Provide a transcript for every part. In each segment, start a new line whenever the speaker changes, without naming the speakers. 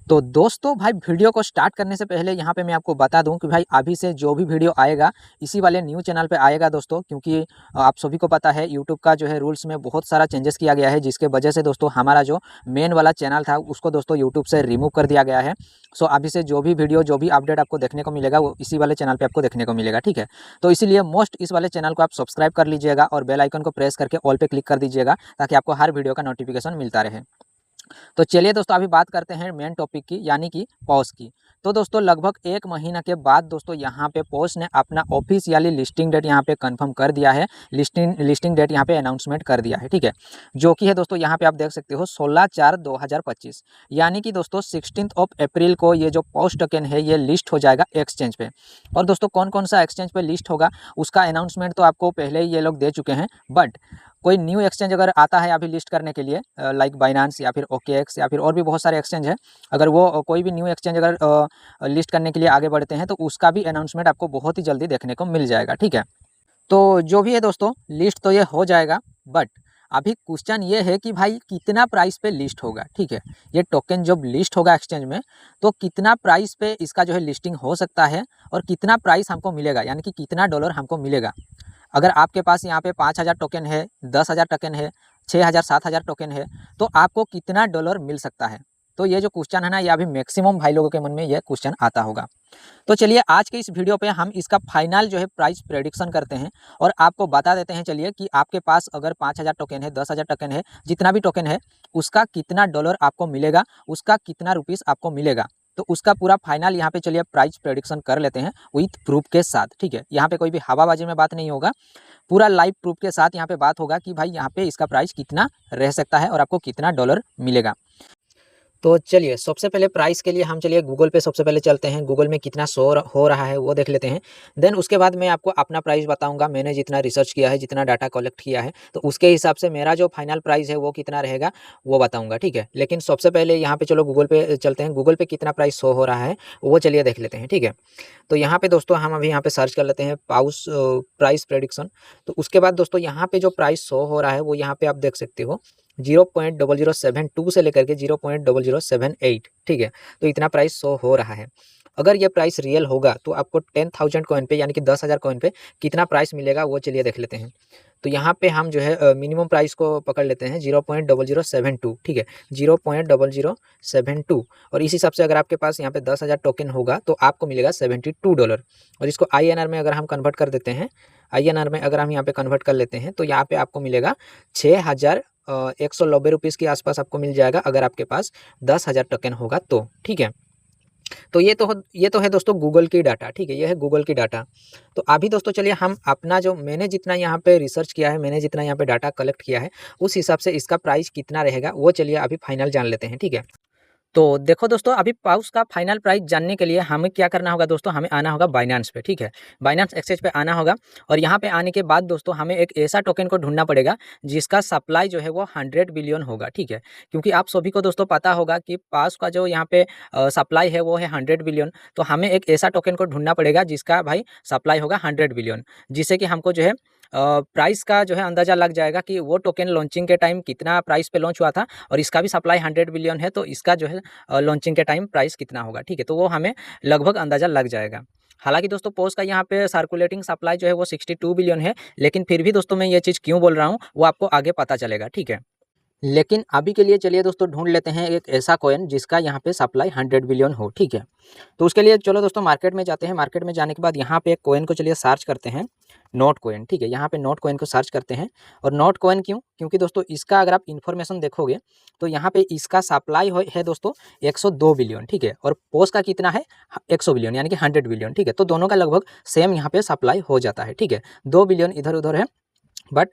तो दोस्तों भाई वीडियो को स्टार्ट करने से पहले यहाँ पे मैं आपको बता दूं कि भाई अभी से जो भी वीडियो आएगा इसी वाले न्यू चैनल पे आएगा दोस्तों, क्योंकि आप सभी को पता है यूट्यूब का जो है रूल्स में बहुत सारा चेंजेस किया गया है, जिसके वजह से दोस्तों हमारा जो मेन वाला चैनल था उसको दोस्तों यूट्यूब से रिमूव कर दिया गया है। सो अभी से जो भी वीडियो जो भी अपडेट आपको देखने को मिलेगा वो इसी वाले चैनल पर आपको देखने को मिलेगा, ठीक है। तो इसीलिए मोस्ट इस वाले चैनल को आप सब्सक्राइब कर लीजिएगा और बेल आइकन को प्रेस करके ऑल पे क्लिक कर दीजिएगा, ताकि आपको हर वीडियो का नोटिफिकेशन मिलता रहे। तो चलिए दोस्तों अभी बात करते हैं मेन टॉपिक की, यानी कि पॉज की। तो दोस्तों लगभग 1 महीना के बाद दोस्तों यहाँ पे पॉज ने अपना ऑफिशियली लिस्टिंग डेट यहाँ पे कंफर्म कर दिया है। लिस्टिंग डेट यहाँ पे अनाउंसमेंट कर दिया है, ठीक है। जो कि है दोस्तों यहाँ पे आप देख सकते हो 16/4/2025, यानी कि दोस्तों 16 अप्रैल को ये जो पॉज टोकन है ये लिस्ट हो जाएगा एक्सचेंज पे। और दोस्तों कौन कौन सा एक्सचेंज पे लिस्ट होगा उसका अनाउंसमेंट तो आपको पहले ही ये लोग दे चुके हैं, बट कोई न्यू एक्सचेंज अगर आता है अभी लिस्ट करने के लिए, लाइक बाइनांस या फिर OKX या फिर और भी बहुत सारे एक्सचेंज है, अगर वो कोई भी न्यू एक्सचेंज अगर लिस्ट करने के लिए आगे बढ़ते हैं तो उसका भी अनाउंसमेंट आपको बहुत ही जल्दी देखने को मिल जाएगा, ठीक है। तो जो भी है दोस्तों लिस्ट तो ये हो जाएगा, बट अभी क्वेश्चन ये है कि भाई कितना प्राइस पे लिस्ट होगा, ठीक है। ये टोकन जब लिस्ट होगा एक्सचेंज में तो कितना प्राइस पे इसका जो है लिस्टिंग हो सकता है और कितना प्राइस हमको मिलेगा, यानी कि कितना डॉलर हमको मिलेगा। अगर आपके पास यहाँ पे 5,000 टोकन है, 10,000 टोकन है, 6,000 7,000 टोकन है, तो आपको कितना डॉलर मिल सकता है। तो ये जो क्वेश्चन है ना, ये अभी मैक्सिमम भाई लोगों के मन में ये क्वेश्चन आता होगा। तो चलिए आज के इस वीडियो पे हम इसका फाइनल जो है प्राइस प्रेडिक्शन करते हैं और आपको बता देते हैं चलिए कि आपके पास अगर 5,000 टोकन है, 10,000 टोकन है, जितना भी टोकन है उसका कितना डॉलर आपको मिलेगा, उसका कितना रुपीस आपको मिलेगा। तो उसका पूरा फाइनल यहाँ पे चलिए प्राइस प्रेडिक्शन कर लेते हैं विथ प्रूफ के साथ, ठीक है। यहाँ पे कोई भी हवाबाजी में बात नहीं होगा, पूरा लाइव प्रूफ के साथ यहाँ पे बात होगा कि भाई यहाँ पे इसका प्राइस कितना रह सकता है और आपको कितना डॉलर मिलेगा। तो चलिए सबसे पहले प्राइस के लिए हम चलिए गूगल पे सबसे पहले चलते हैं, गूगल में कितना शो हो रहा है वो देख लेते हैं। देन उसके बाद मैं आपको अपना प्राइस बताऊंगा, मैंने जितना रिसर्च किया है, जितना डाटा कलेक्ट किया है, तो उसके हिसाब से मेरा जो फाइनल प्राइस है वो कितना रहेगा वो बताऊंगा, ठीक है। लेकिन सबसे पहले यहाँ पे चलो गूगल पे चलते हैं, गूगल पे कितना प्राइस शो हो रहा है वो चलिए देख लेते हैं, ठीक है। तो यहाँ पे दोस्तों हम अभी यहाँ पे सर्च कर लेते हैं पाउस प्राइस प्रेडिक्शन। तो उसके बाद दोस्तों यहाँ पे जो प्राइस शो हो रहा है वो यहाँ पे आप देख सकते हो 0.0072 से लेकर के 0.0078, ठीक है। तो इतना प्राइस शो हो रहा है। अगर ये प्राइस रियल होगा तो आपको 10,000 कॉइन पे यानी कि 10,000 कॉइन पे कितना प्राइस मिलेगा वो चलिए देख लेते हैं। तो यहाँ पे हम जो है मिनिमम प्राइस को पकड़ लेते हैं 0.0072, ठीक है, 0.0072। और इस हिसाब से अगर आपके पास यहाँ पे 10,000 टोकन होगा तो आपको मिलेगा $72। और इसको INR में अगर हम कन्वर्ट कर देते हैं, INR में अगर हम यहाँ पे कन्वर्ट कर लेते हैं तो यहाँ पे आपको मिलेगा 6,190 रुपीज़ के आसपास आपको मिल जाएगा, अगर आपके पास 10,000 टोकन होगा तो, ठीक है। तो ये तो है दोस्तों गूगल की डाटा, ठीक है, ये है गूगल की डाटा। तो अभी दोस्तों चलिए हम अपना जो मैंने जितना यहाँ पे रिसर्च किया है, मैंने जितना यहाँ पे डाटा कलेक्ट किया है उस हिसाब से इसका प्राइस कितना रहेगा वो चलिए अभी फाइनल जान लेते हैं, ठीक है। तो देखो दोस्तों अभी पाउस का फाइनल प्राइस जानने के लिए हमें क्या करना होगा दोस्तों, हमें आना होगा बाइनेंस पे, ठीक है। बाइनेंस एक्सचेंज पे आना होगा और यहाँ पे आने के बाद दोस्तों हमें एक ऐसा टोकन को ढूंढना पड़ेगा जिसका सप्लाई जो है वो 100 बिलियन होगा, ठीक है। क्योंकि आप सभी को दोस्तों पता होगा कि पाउस का जो यहाँ पे सप्लाई है वो है 100 बिलियन। तो हमें एक ऐसा टोकन को ढूंढना पड़ेगा जिसका भाई सप्लाई होगा 100 बिलियन, जिससे कि हमको जो है प्राइस का जो है अंदाज़ा लग जाएगा कि वो टोकन लॉन्चिंग के टाइम कितना प्राइस पे लॉन्च हुआ था और इसका भी सप्लाई 100 बिलियन है, तो इसका जो है लॉन्चिंग के टाइम प्राइस कितना होगा, ठीक है। तो वो हमें लगभग अंदाज़ा लग जाएगा। हालांकि दोस्तों पोज का यहाँ पे सर्कुलेटिंग सप्लाई जो है वो 62 बिलियन है, लेकिन फिर भी दोस्तों मैं ये चीज़ क्यों बोल रहा हूँ वो आपको आगे पता चलेगा, ठीक है। लेकिन अभी के लिए चलिए दोस्तों ढूंढ लेते हैं एक ऐसा कॉइन जिसका यहाँ पे सप्लाई 100 बिलियन हो, ठीक है। तो उसके लिए चलो दोस्तों मार्केट में जाते हैं। मार्केट में जाने के बाद यहाँ पे एक कॉइन को चलिए सर्च करते हैं, नोट कॉइन, ठीक है। यहाँ पे नोट कॉइन को सर्च करते हैं। और नोट कॉइन क्यों, क्योंकि दोस्तों इसका अगर आप इन्फॉर्मेशन देखोगे तो यहाँ पे इसका सप्लाई है दोस्तों 102 बिलियन, ठीक है। और पोज का कितना है 100 बिलियन यानी कि 100 बिलियन, ठीक है। तो दोनों का लगभग सेम यहाँ पे सप्लाई हो जाता है, ठीक है। 2 बिलियन इधर उधर है, बट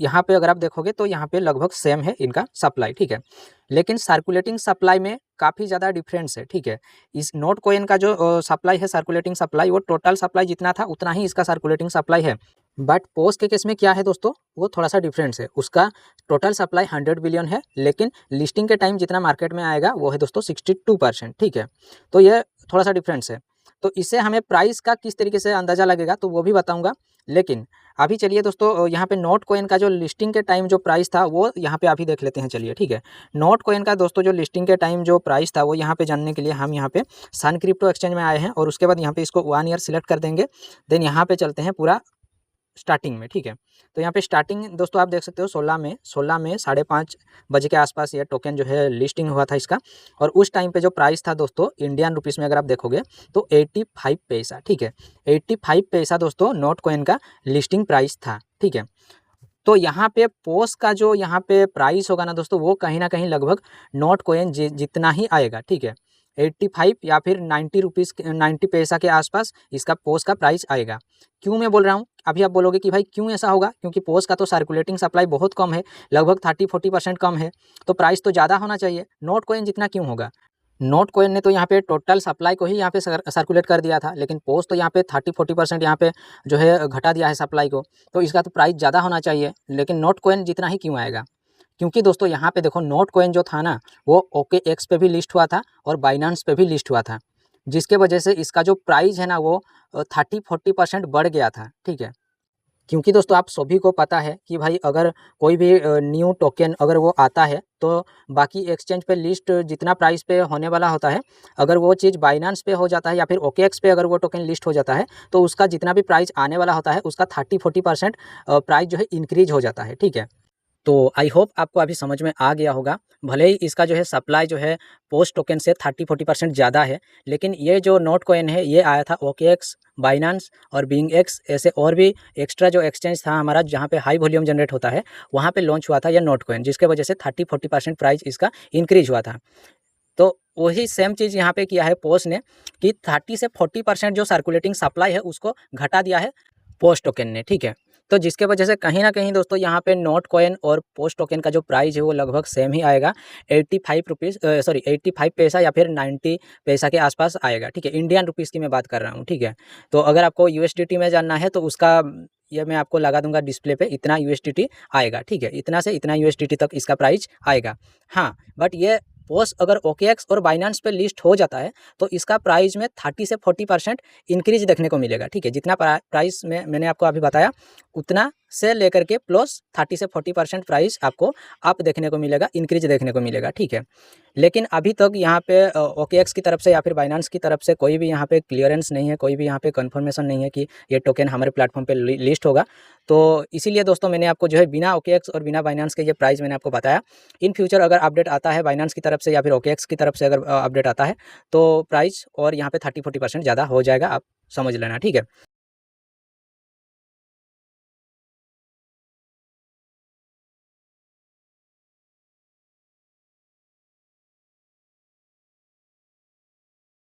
यहाँ पे अगर आप देखोगे तो यहाँ पे लगभग सेम है इनका सप्लाई, ठीक है। लेकिन सर्कुलेटिंग सप्लाई में काफ़ी ज़्यादा डिफरेंस है, ठीक है। इस नोट कॉइन का जो सप्लाई है सर्कुलेटिंग सप्लाई, वो टोटल सप्लाई जितना था उतना ही इसका सर्कुलेटिंग सप्लाई है। बट पोज के केस में क्या है दोस्तों, वो थोड़ा सा डिफरेंस है। उसका टोटल सप्लाई 100 बिलियन है, लेकिन लिस्टिंग के टाइम जितना मार्केट में आएगा वो है दोस्तों 62%, ठीक है। तो ये थोड़ा सा डिफरेंस है। तो इससे हमें प्राइस का किस तरीके से अंदाज़ा लगेगा तो वो भी बताऊँगा। लेकिन अभी चलिए दोस्तों यहाँ पे नोट कॉइन का जो लिस्टिंग के टाइम जो प्राइस था वो यहाँ पे अभी देख लेते हैं, चलिए ठीक है। नोट कॉइन का दोस्तों जो लिस्टिंग के टाइम जो प्राइस था वो यहाँ पे जानने के लिए हम यहाँ पे सन क्रिप्टो एक्सचेंज में आए हैं और उसके बाद यहाँ पे इसको 1 ईयर सिलेक्ट कर देंगे। देन यहाँ पे चलते हैं पूरा स्टार्टिंग में, ठीक है। तो यहाँ पे स्टार्टिंग दोस्तों आप देख सकते हो 16 में 5:30 बजे के आसपास ये टोकन जो है लिस्टिंग हुआ था इसका। और उस टाइम पे जो प्राइस था दोस्तों इंडियन रुपीस में अगर आप देखोगे तो 85 पैसा, ठीक है। 85 पैसा दोस्तों नोट कॉइन का लिस्टिंग प्राइस था, ठीक है। तो यहाँ पे पोस का जो यहाँ पे प्राइस होगा ना दोस्तों वो कहीं ना कहीं लगभग नोट कॉइन जितना ही आएगा, ठीक है। 85 या फिर 90 रुपीज़ 90 पैसा के आसपास इसका पोस का प्राइस आएगा। क्यों मैं बोल रहा हूँ, अभी आप बोलोगे कि भाई क्यों ऐसा होगा, क्योंकि पोस का तो सर्कुलेटिंग सप्लाई बहुत कम है, लगभग 30-40% कम है, तो प्राइस तो ज़्यादा होना चाहिए। नोट कॉइन जितना क्यों होगा? नोट कॉइन ने तो यहाँ पे टोटल सप्लाई को ही यहाँ पे सर्कुलेट कर दिया था, लेकिन पोस्ट तो यहाँ पे 30-40% यहाँ पे जो है घटा दिया है सप्लाई को, तो इसका तो प्राइस ज़्यादा होना चाहिए। लेकिन नोट कॉइन जितना ही क्यों आएगा? क्योंकि दोस्तों यहाँ पे देखो नोट कॉइन जो था ना वो OKX पे भी लिस्ट हुआ था और बाइनांस पे भी लिस्ट हुआ था, जिसके वजह से इसका जो प्राइस है ना वो 30-40% बढ़ गया था, ठीक है। क्योंकि दोस्तों आप सभी को पता है कि भाई अगर कोई भी न्यू टोकन अगर वो आता है तो बाकी एक्सचेंज पे लिस्ट जितना प्राइस पे होने वाला होता है, अगर वो चीज़ बाइनांस पे हो जाता है या फिर OKX पे अगर वो टोकन लिस्ट हो जाता है तो उसका जितना भी प्राइस आने वाला होता है उसका 30-40% प्राइस जो है इंक्रीज हो जाता है, ठीक है। तो आई होप आपको अभी समझ में आ गया होगा। भले ही इसका जो है सप्लाई जो है पोस्ट टोकन से 30-40% ज़्यादा है, लेकिन ये जो नोट कॉइन है ये आया था OKX, बाइनांस और BingX ऐसे और भी एक्स्ट्रा जो एक्सचेंज था हमारा जहाँ पे हाई वॉल्यूम जनरेट होता है वहाँ पे लॉन्च हुआ था ये नोट कॉइन, जिसके वजह से 30-40% प्राइस इसका इंक्रीज हुआ था। तो वही सेम चीज़ यहाँ पे किया है पोस्ट ने कि 30 से 40% जो सर्कुलेटिंग सप्लाई है उसको घटा दिया है पोस्ट टोकन ने, ठीक है। तो जिसके वजह से कहीं ना कहीं दोस्तों यहाँ पे नोट कॉइन और पोस्ट टोकन का जो प्राइस है वो लगभग सेम ही आएगा, 85 पैसा या फिर 90 पैसा के आसपास आएगा, ठीक है। इंडियन रुपीज़ की मैं बात कर रहा हूँ, ठीक है। तो अगर आपको USDT में जानना है तो उसका ये मैं आपको लगा दूंगा डिस्प्ले पे, इतना USDT आएगा, ठीक है। इतना से इतना USDT तक इसका प्राइस आएगा। हाँ, बट ये पोस्ट अगर OKX और बाइनांस पे लिस्ट हो जाता है तो इसका प्राइस में 30 से 40% इंक्रीज देखने को मिलेगा, ठीक है। जितना प्राइस में मैंने आपको अभी बताया उतना से लेकर के प्लस 30 से 40% प्राइस आपको अप देखने को मिलेगा, इंक्रीज देखने को मिलेगा, ठीक है। लेकिन अभी तक यहाँ पे OKX की तरफ से या फिर बाइनांस की तरफ से कोई भी यहाँ पे क्लियरेंस नहीं है, कोई भी यहाँ पे कंफर्मेशन नहीं है कि ये टोकन हमारे प्लेटफॉर्म पे लिस्ट होगा। तो इसीलिए दोस्तों मैंने आपको जो है बिना OKX और बिना बाइनांस के ये प्राइस मैंने आपको बताया। इन फ्यूचर अगर अपडेट आता है बाइनांस की तरफ से या फिर OKX की तरफ से अगर अपडेट आता है तो प्राइस और यहाँ पे 30-40% ज़्यादा हो जाएगा, आप समझ लेना, ठीक है।